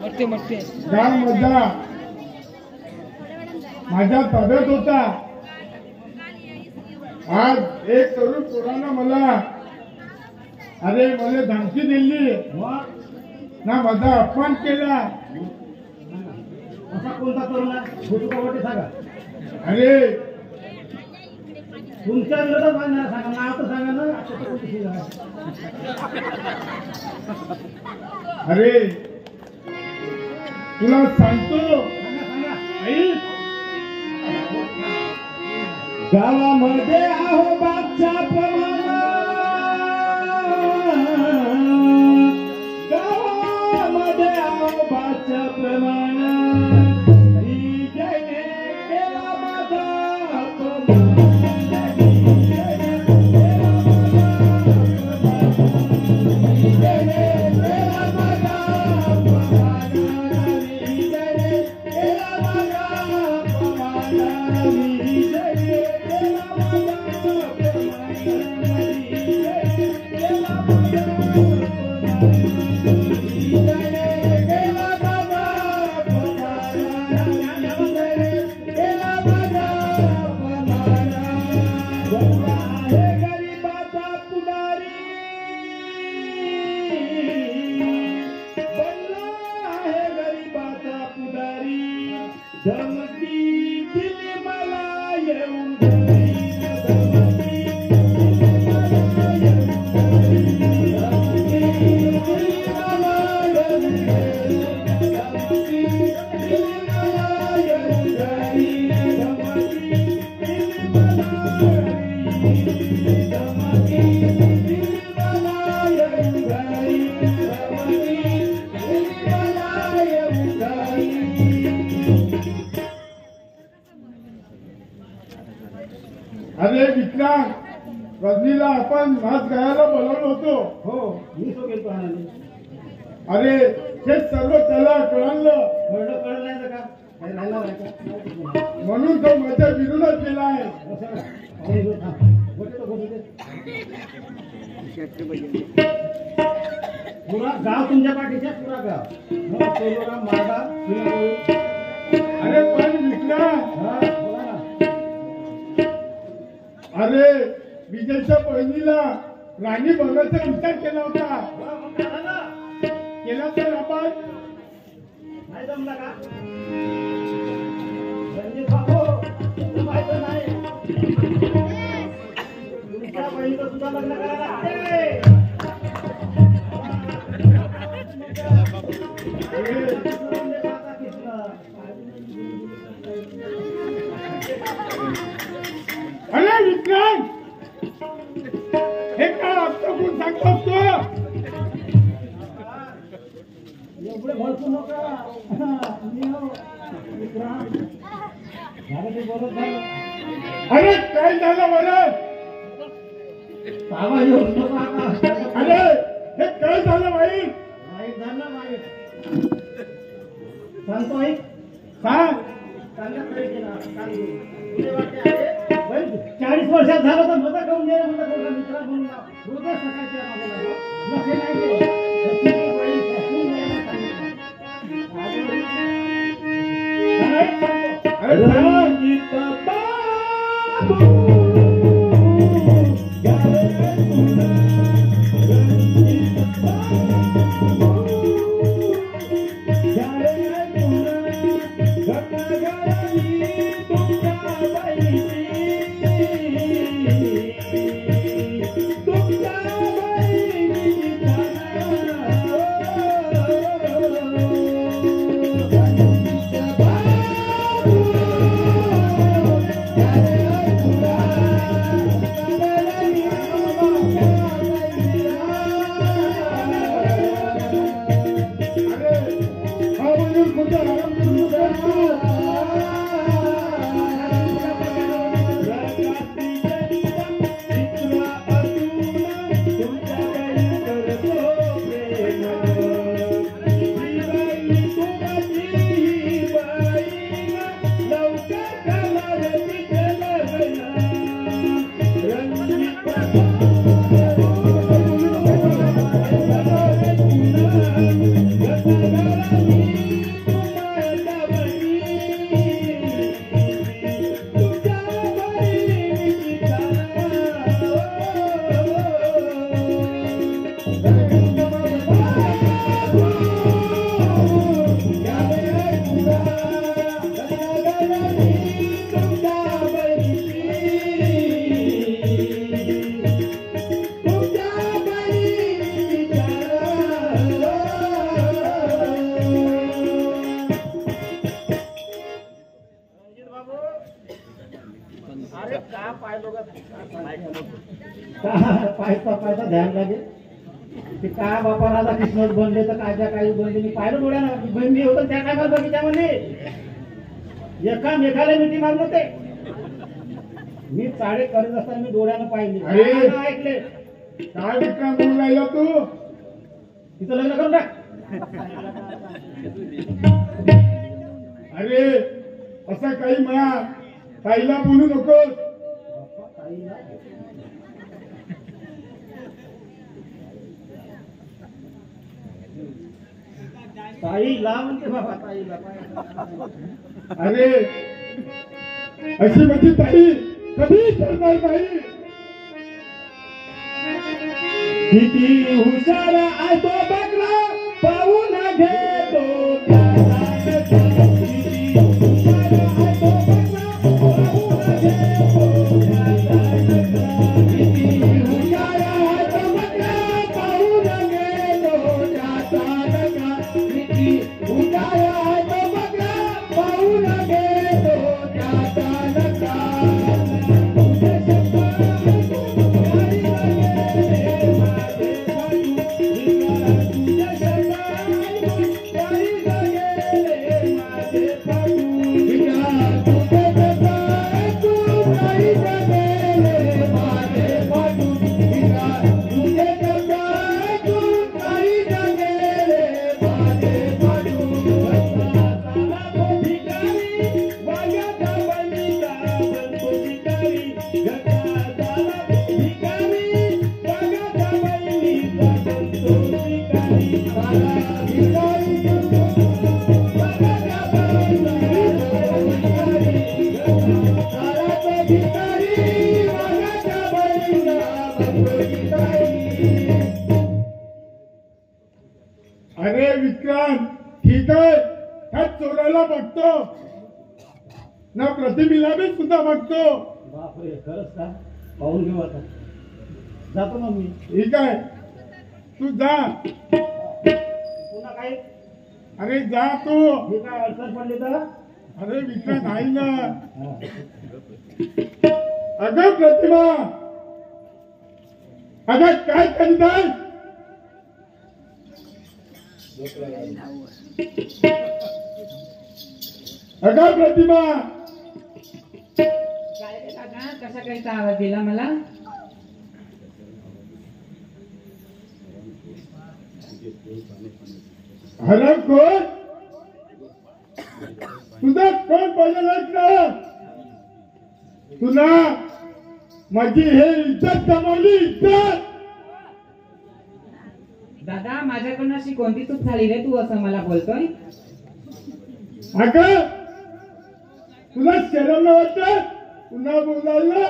काय मजा माझ्या ताब्यात होता। आज एक तरुण पोरानं मला अरे मला धमकी दिली ना, माझा अपमान केला। असा कोणता तरुण आहे सांगा। अरे तुमच्या विरोधात सांगा, नाव तर सांगा ना। अरे तुला सांगतो गावामध्ये आहो बादशा प्रमाण, गावामध्ये आहो बादशा प्रमाण, अरे विक्रांत, रजनीला आपण नाच गायला बोलावलं होतो। हो, मी तो गेलो आनंदी। अरे हे सर्व त्याला कळलं नाही का? म्हणून तो माझ्या विरोधात केला आहे। पुरा गाव तुमच्या पाठीच्या, पुरा गाव मार्गा। अरे पण विक्रांत, अरे विजयच्या बहिणीला राणी बघायचा विचार केला होता, केला तर आपण नाही जमला का? रणजित बाबू माहित नाही, तुमच्या बहिणीचं सुद्धा लग्न करायला लागते। अरे विक्रांत, हे काय आपलं कोण सांगतोस तू? एवढे भरपूर नका विक्रांत, झालं ते बरोबर झालं। अरे काय झालं बरं? अरे हे काय झालं भाई? वाईट झालं, वाईट सांगतो आई, सांग। 40 वर्षात झालं तर मजा करून दे, मला कोणता मित्र म्हणून रोज सकाळच्या नसे नाही Yes, पाहायचा ध्यान लागेल ते काय बापा राधा कृष्णच बनले तर काय काही बनले मी पाहिलं डोळ्यानं मी होतो त्या काय बगीच्यामध्ये एकामेकाला मिठी मारलं ते मी चाळे करत असताना मी डोळ्यानं पाहिले ऐकले काय विक्रम बोलून राहिला तू तिचं लग्न करून टाक अरे असं काही म्हणा ताईला बोलू नकोस ताईला म्हणते बाबा ताईला अरे अशी माझी ताई कधी करणार नाही किती हुशार आहे तो बघला पाहून घेतो अरे विक्रांत ठीक आहे ह्या चोराला बघतो ना प्रतिमेला बी सुद्धा बघतो बापरे खरंच का पाहून घेऊ आता जातो मग मी ठीक आहे तू जा पुन्हा काही अरे जा तू मी काय अडचण पडली तर अरे विक्रांत आहे ना अगं प्रतिमा अगं काय करीत आहे अगं प्रतिमा काय रे काका कसा काहीचा आवाज दिला मला अरे कोण तुझा कोण पाहिजे ना तुला माझी हे इज्जत कमावली इज्जत दादा माझ्याकडनं अशी कोणती चूक झाली रे तू असं मला बोलतोय अगं तुला शरम नाही वाटत पुन्हा बोलायला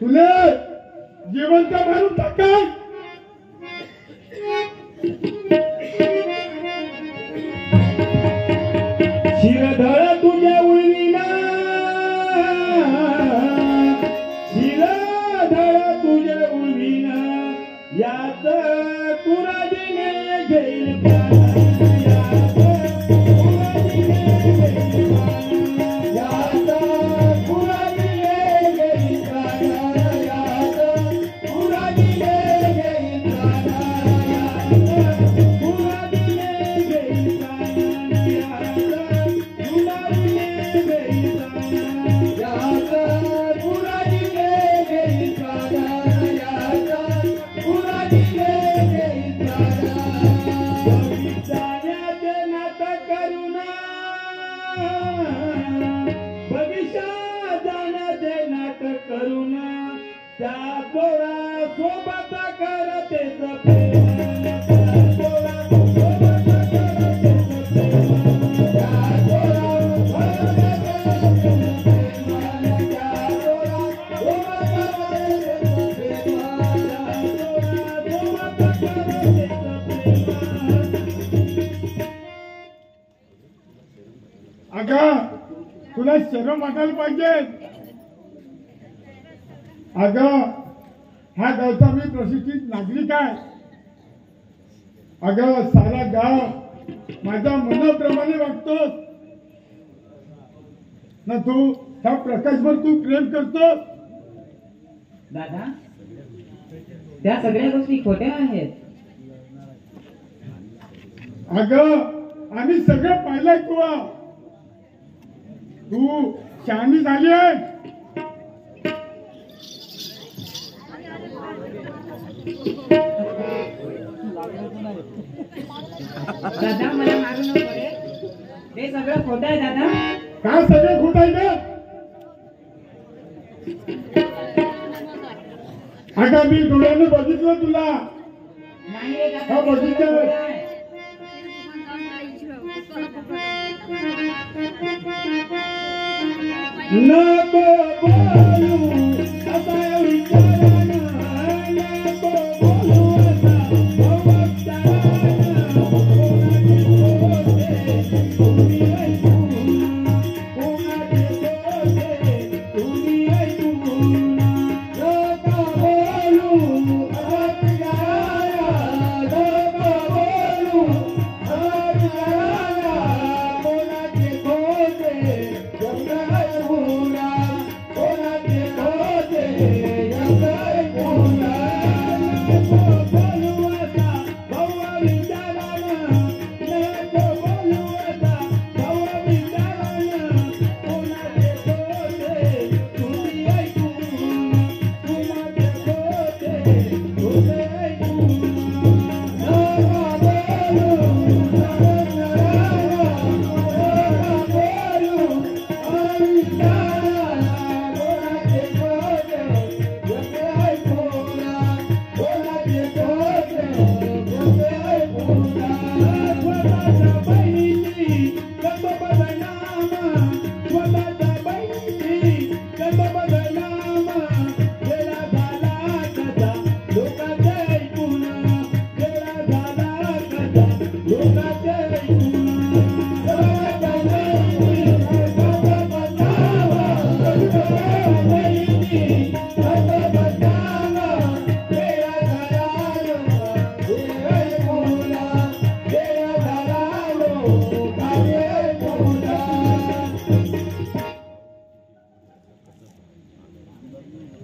तुला जिवंत मारून टाकाय शिरधळ तुझ्या उळवीना शिरधळ तुझ्या उळवीना यात कुराडीने घेईल अगं तुला शरम वाटायला पाहिजे अगं हा गावचा मी प्रशिक्षित नागरिक आहे अगं सारा गाव माझ्या मनाप्रमाणे वागतोस ना तू त्या प्रकाशवर तू प्रेम करतो? दादा त्या सगळ्या गोष्टी खोट्या आहेत. अगं आम्ही सगळं पाहिलंय तुला. तू शहाणी झाली आहे. दादा मला मारू नको रे. ते सगळं खोटं आहे दादा. काय सगळं खोट आहे का? अगं मी डोळ्याने बघितलं तुला. नाही रे दादा, हा, ते सगळं बघितलं. खोटं आहे. नको बोलू आता विचाराना, नको बोलू आता विचाराना. तुम्ही ऐकून, कोणाचे दोषे तुम्ही ऐकून. नको बोलू आता विचाराना, नको बोलू आता विचाराना. कोणाचे दोषे जग ऐकून, कोणाचे दोषे जग ऐकून. नको बोलू आता भाऊ विचाराना, नको बोलू आता भाऊ विचाराना. कोणाचे दोषे तुम्ही ऐकून, कोणाचे दोषे तुम्ही ऐकून. नको बोलू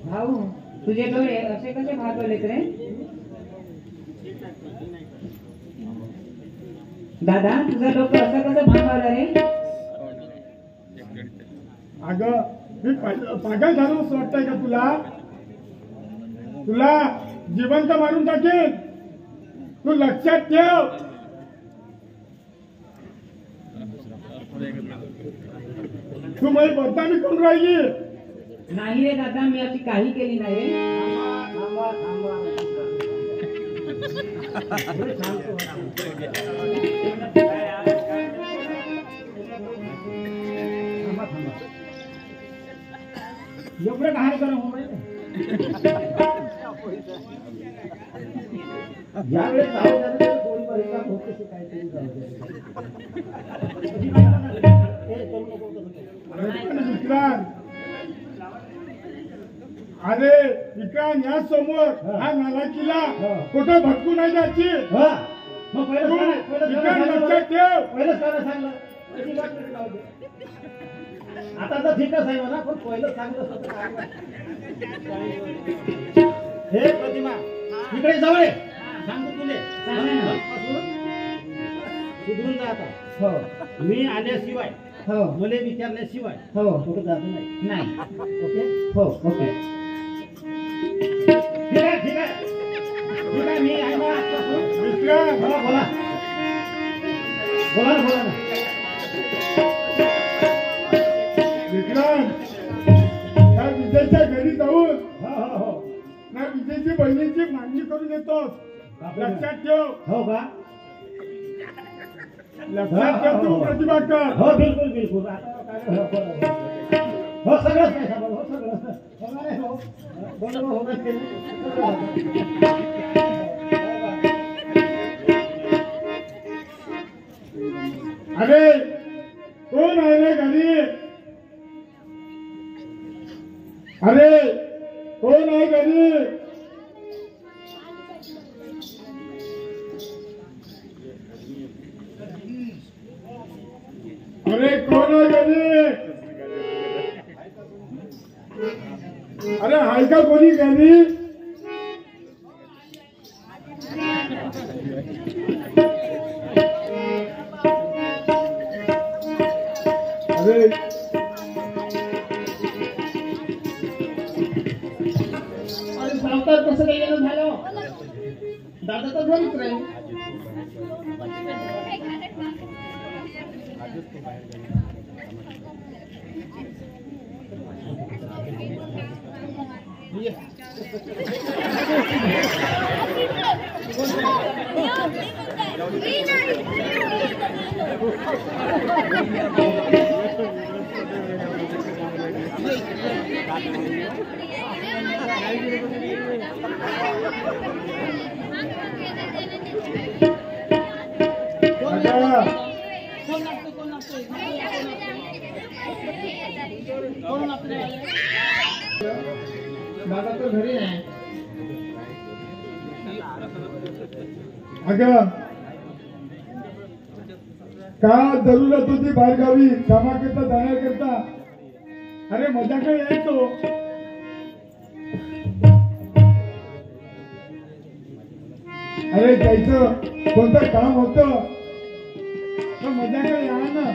भाऊ तुझे डोळे असे कसे भागवलेत रे? दादा तुझं डोकं असं कसं भागवलं रे? अगं मी पागल झालो असं वाटतंय का तुला? तुला जिवंत मारून टाकेन. तू लक्षात ठेव. तू माझी बदनामी करून राहिली. नाही रे दादा, मी अशी काही केली नाही रे. थांबा थांबा. एवढं कहाणी करा यावेळेस जाऊ द्या तर गोळी परीक्षा होते काहीतरी जाऊ विक्रांत, अरे विक्रांत या समोर हा नालायकीला कुठं भटकू नाही जायची. मग विक्रांत लक्षात ठेव. पहिलंच काय सांगलं आता तर ठीकच आहे मला, पण पहिलं सांगलं हे प्रतिमा इकडे जवळ आहे. सांगतो तुले सुधरून जा आता. हो मी आल्याशिवाय हो मुले विचारल्याशिवाय हो कुठं जातो नाही. नाही. ओके हो ओके. ठीक आहे ठीक आहे ठीक आहे. मी आहे ना आजपासून. विक्रांत, बोला बोला बोला ना बोला ना. विक्रांत, त्या विजयच्या घरी जाऊन हो हो हो ना विजयची बहिणीची मागणी करून येतो. लक्षात ठेव. हो का? लक्षात ठेव तू प्रतिभा कर. हो बिलकुल बिलकुल. आता काय हो बोला. हो सगळंच नाही सांगा. हो सगळं होणार आहे. हो बरोबर होणार अरे कोण आहे रे घरी? अरे कोण आहे घरी? अरे कोण आहे घरी? का कोणी घरी? अरे सावकार कसं काही येणं झालं? दादा तर घरीच राहील. दादा तर घरी नाही. अगं का जरूरत होती बाहेरगावी कामाकरता जाण्याकरता? अरे मजाकडे यायचो. अरे जायचं कोणतं काम होतं तर मजाकडे या ना.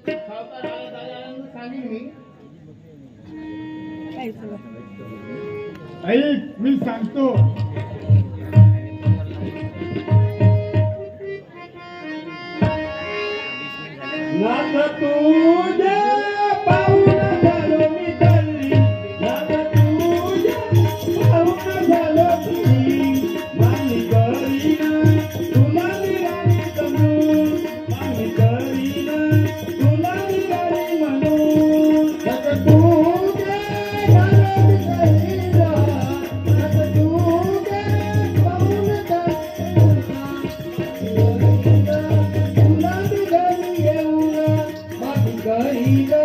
सावकार आले दादा सांगेन मी. ऐक मी सांगतो. नाथ तुझ्या पाऊल झालो मी तल्ली, नाथ तुझ्या पाऊल झालो तुझी, मामी करीना तुला निराळी समजून, मामी करीना तुला निराळी म्हणून. नाथ तुझ्या झालो मी तल्ली, नाथ तुझ्या पाऊल झालो तुला निराळी येऊन, मामी करीना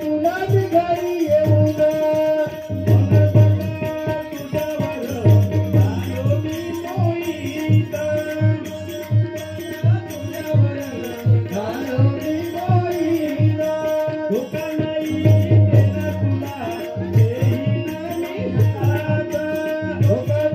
तुला निराळी येऊन. तुझ्यावर